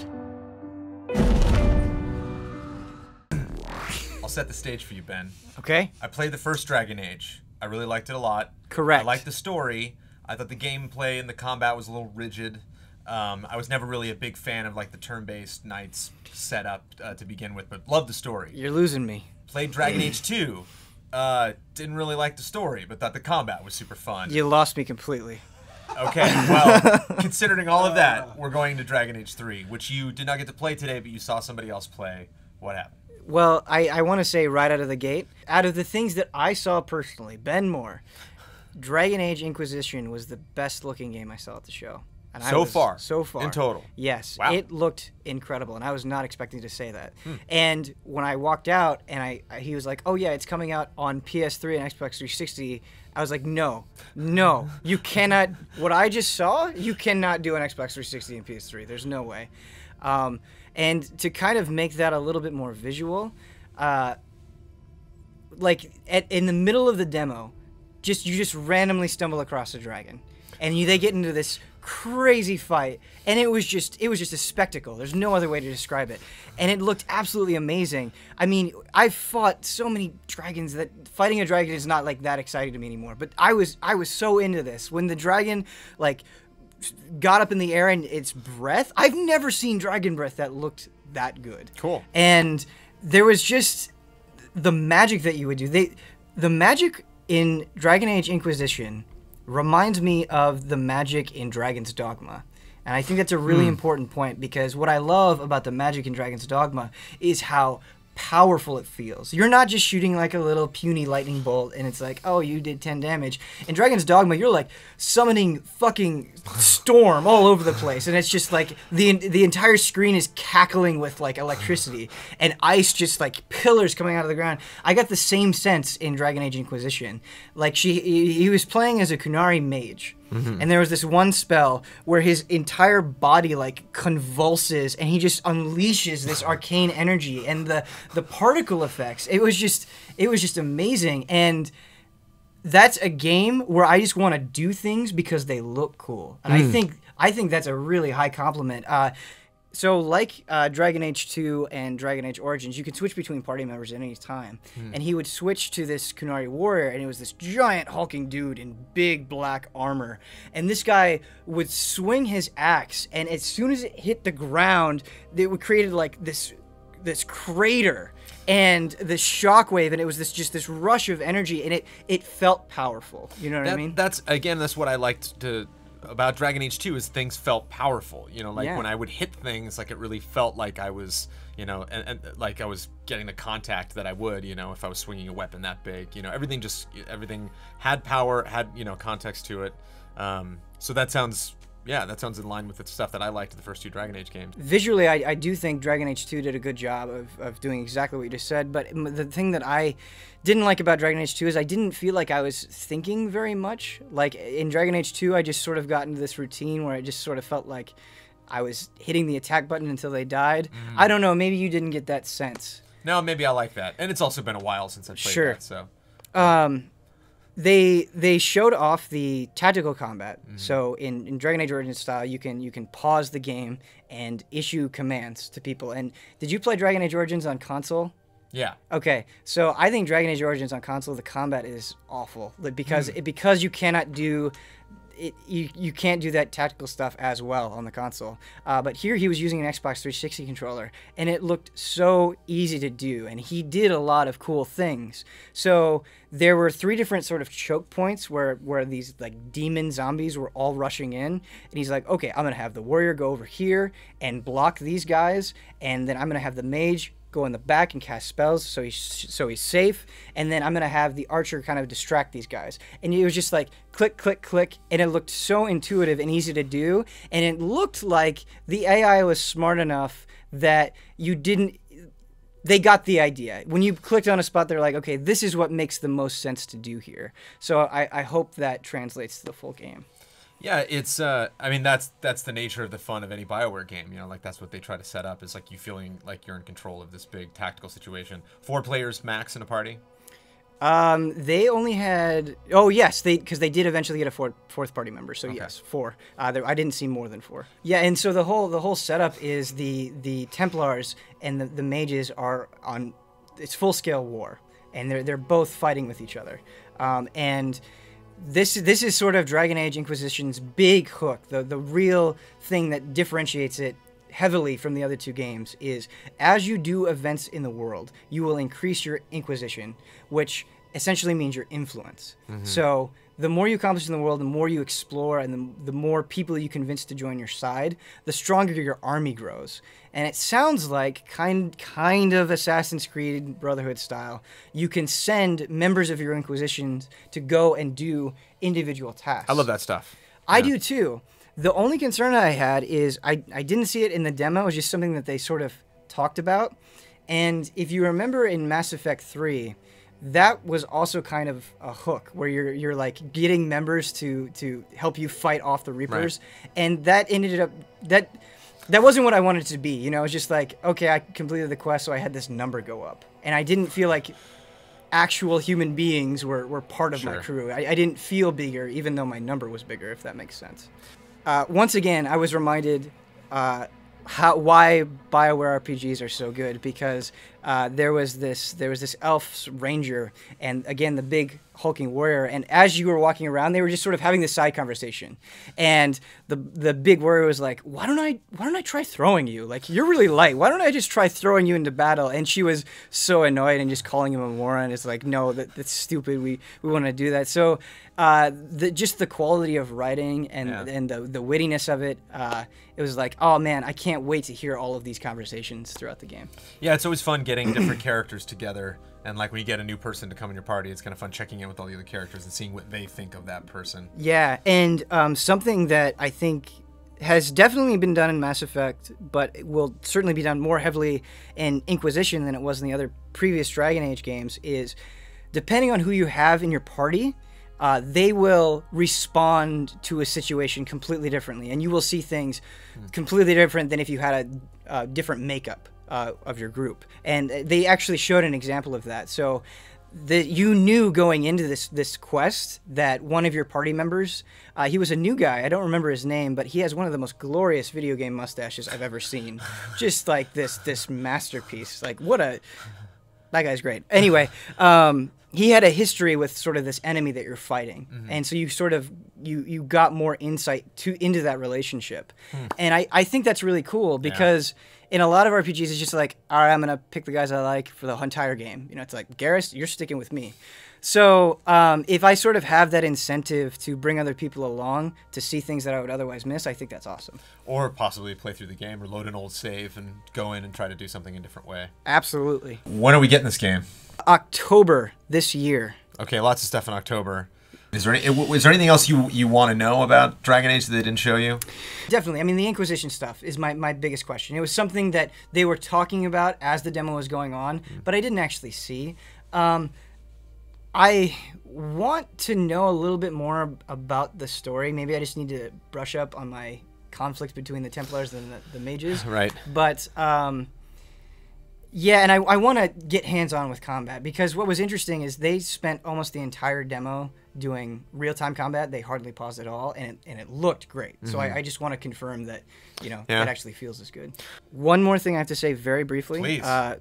not. I'll set the stage for you, Ben. Okay. I played the first Dragon Age. I really liked it a lot. Correct. I liked the story. I thought the gameplay and the combat was a little rigid. I was never really a big fan of like the turn-based knights setup to begin with, but loved the story. You're losing me. Played Dragon Age 2. Didn't really like the story, but thought the combat was super fun. You lost me completely. Okay, well, considering all of that, we're going to Dragon Age 3, which you did not get to play today, but you saw somebody else play. What happened? Well, I want to say right out of the gate, out of the things that I saw personally, Ben Moore, Dragon Age Inquisition was the best looking game I saw at the show. And So far? In total? Yes. Wow. It looked incredible, and I was not expecting to say that. And when I walked out, and he was like, oh yeah, it's coming out on PS3 and Xbox 360, I was like, no, you cannot, what I just saw, you cannot do an Xbox 360 and PS3. There's no way. And to kind of make that a little bit more visual, like in the middle of the demo, you just randomly stumble across a dragon, and they get into this crazy fight, and it was just a spectacle. There's no other way to describe it, and it looked absolutely amazing. I mean, I've fought so many dragons that fighting a dragon is not like that exciting to me anymore. But I was so into this when the dragon like got up in the air and its breath. I've never seen dragon breath that looked that good. Cool. And there was just the magic that you would do. The magic in Dragon Age Inquisition reminds me of the magic in Dragon's Dogma. And I think that's a really important point, because what I love about the magic in Dragon's Dogma is how powerful it feels. You're not just shooting like a little puny lightning bolt and it's like, oh, you did 10 damage. In Dragon's Dogma, you're like summoning fucking storm all over the place, and it's just like the entire screen is cackling with like electricity and ice, just like pillars coming out of the ground. I got the same sense in Dragon Age Inquisition. Like he was playing as a Kunari mage. And there was this one spell where his entire body like convulses and he just unleashes this arcane energy, and the particle effects. It was just amazing. And that's a game where I just want to do things because they look cool. And I think that's a really high compliment. So like Dragon Age 2 and Dragon Age Origins, you could switch between party members at any time. And he would switch to this Kunari warrior, and it was this giant hulking dude in big black armor. And this guy would swing his axe, and as soon as it hit the ground, it would create like this crater and this shockwave, and it was this rush of energy, and it felt powerful. You know what I mean? That's what I liked about Dragon Age 2 is things felt powerful. You know, like when I would hit things, like it really felt like I was, you know, and like I was getting the contact that I would, you know, if I was swinging a weapon that big. You know, everything had power, had, you know, context to it. So that sounds in line with the stuff that I liked in the first two Dragon Age games. Visually, I do think Dragon Age 2 did a good job of doing exactly what you just said, but the thing that I didn't like about Dragon Age 2 is I didn't feel like I was thinking very much. Like, in Dragon Age 2, I just sort of got into this routine where it just sort of felt like I was hitting the attack button until they died. I don't know, maybe you didn't get that sense. No, maybe I like that. And it's also been a while since I played that, so... They showed off the tactical combat. So in Dragon Age Origins style, you can pause the game and issue commands to people. And did you play Dragon Age Origins on console? Yeah. Okay, so I think Dragon Age Origins on console, the combat is awful because you cannot do it. You can't do that tactical stuff as well on the console. But here he was using an Xbox 360 controller, and it looked so easy to do, and he did a lot of cool things. So there were 3 different sort of choke points where these like demon zombies were all rushing in, and he's like, okay, I'm gonna have the warrior go over here and block these guys, and then I'm gonna have the mage go in the back and cast spells so he's safe, and then I'm gonna have the archer kind of distract these guys. And it was just like click, click, click, and it looked so intuitive and easy to do, and it looked like the AI was smart enough that they got the idea. When you clicked on a spot, they're like, okay, this is what makes the most sense to do here. So I hope that translates to the full game. Yeah, it's I mean that's the nature of the fun of any BioWare game, you know, like that's what they try to set up, is like you feeling like you're in control of this big tactical situation. 4 players max in a party? They only had. Oh yes, because they did eventually get a fourth party member. So yes, 4. I didn't see more than 4. Yeah, and so the whole setup is the Templars and the mages are on. It's full scale war, and they're both fighting with each other, and. This is sort of Dragon Age Inquisition's big hook. The real thing that differentiates it heavily from the other 2 games is as you do events in the world, you will increase your Inquisition, which essentially means your influence. So the more you accomplish in the world, the more you explore, and the more people you convince to join your side, the stronger your army grows. And it sounds like kind of Assassin's Creed Brotherhood style. You can send members of your Inquisitions to go and do individual tasks. I love that stuff. I do too. The only concern I had is I didn't see it in the demo. It was just something that they sort of talked about. And if you remember in Mass Effect 3, that was also kind of a hook where you're like getting members to help you fight off the Reapers. Right. And that ended up that wasn't what I wanted it to be. You know, it was just like, okay, I completed the quest, so I had this number go up. And I didn't feel like actual human beings were part of my crew. I didn't feel bigger, even though my number was bigger, if that makes sense. Once again, I was reminded why BioWare RPGs are so good, because there was this elf ranger, and again the big hulking warrior, and as you were walking around, they were just sort of having this side conversation, and the big warrior was like, why don't I try throwing you? Like, you're really light. Why don't I just try throwing you into battle? And she was so annoyed and just calling him a moron. It's like, no, that's stupid. We want to do that. So just the quality of writing and the wittiness of it, it was like, oh man, I can't wait to hear all of these conversations throughout the game. Yeah, it's always fun getting different characters together, and like when you get a new person to come in your party, it's kind of fun checking in with all the other characters and seeing what they think of that person. Yeah, and something that I think has definitely been done in Mass Effect, but it will certainly be done more heavily in Inquisition than it was in the other previous Dragon Age games, is depending on who you have in your party, they will respond to a situation completely differently, and you will see things completely different than if you had a different makeup of your group. And they actually showed an example of that. So you knew going into this quest that one of your party members, he was a new guy. I don't remember his name, but he has one of the most glorious video game mustaches I've ever seen. Just like this masterpiece. Like, that guy's great. Anyway, he had a history with sort of this enemy that you're fighting, and so you sort of you got more insight into that relationship, and I think that's really cool, because in a lot of RPGs it's just like, all right, I'm gonna pick the guys I like for the entire game. You know, it's like, Garrus, you're sticking with me. So if I sort of have that incentive to bring other people along to see things that I would otherwise miss, I think that's awesome. Or possibly play through the game or load an old save and go in and try to do something a different way. Absolutely. When are we getting this game? October this year. Okay, lots of stuff in October. Is there anything else you want to know about Dragon Age that they didn't show you? Definitely. I mean, the Inquisition stuff is my biggest question. It was something that they were talking about as the demo was going on, but I didn't actually see. I want to know a little bit more about the story. Maybe I just need to brush up on my conflict between the Templars and the mages. Right. But yeah, and I want to get hands-on with combat, because what was interesting is they spent almost the entire demo doing real-time combat. They hardly paused at all, and it looked great. So I just want to confirm that, it actually feels as good. One more thing I have to say very briefly. Please.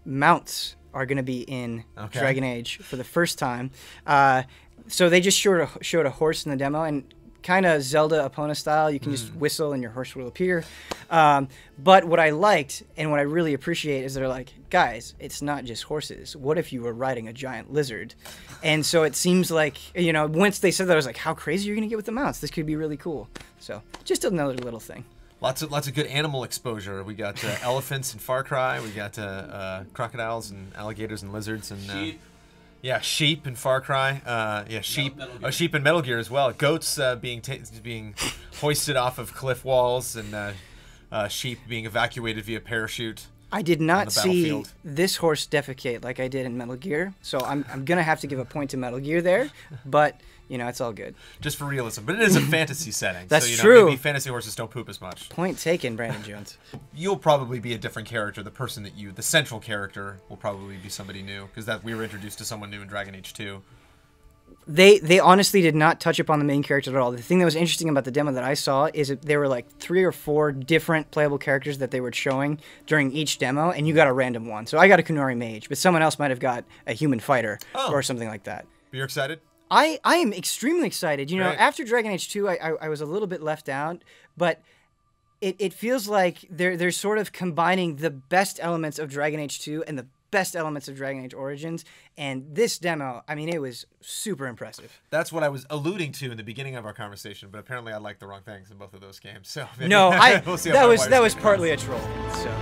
Mounts are going to be in Dragon Age for the first time. So they just showed a horse in the demo, and kind of Zelda Epona style. You can just whistle and your horse will appear. But what I liked and what I really appreciate is they're like, guys, it's not just horses. What if you were riding a giant lizard? And so it seems like, once they said that, I was like, how crazy are you going to get with the mounts? This could be really cool. So just another little thing. Lots of good animal exposure. We got elephants in Far Cry. We got crocodiles and alligators and lizards and sheep. Yeah, sheep in Far Cry. Sheep. Sheep in Metal Gear as well. Goats being hoisted off of cliff walls, and sheep being evacuated via parachute. I did not see battlefield. this horse defecate like I did in Metal Gear, so I'm gonna have to give a point to Metal Gear there, but you know, it's all good. Just for realism, but it is a fantasy setting. That's so, you know, true. Maybe fantasy horses don't poop as much. Point taken, Brandon Jones. You'll probably be a different character. The person the central character will probably be somebody new, because we were introduced to someone new in Dragon Age 2. They honestly did not touch upon the main character at all. The thing that was interesting about the demo that I saw is that there were like 3 or 4 different playable characters that they were showing during each demo, and you got a random one. So I got a Kunori Mage, but someone else might have got a human fighter or something like that. But you're excited? I am extremely excited. You know, Right. after Dragon Age 2, I was a little bit left out, but it feels like they're sort of combining the best elements of Dragon Age 2 and the best elements of Dragon Age Origins, and this demo, I mean, it was super impressive. That's what I was alluding to in the beginning of our conversation, but apparently I liked the wrong things in both of those games. So maybe No, we'll see how that my was wife's that was taking partly a troll. So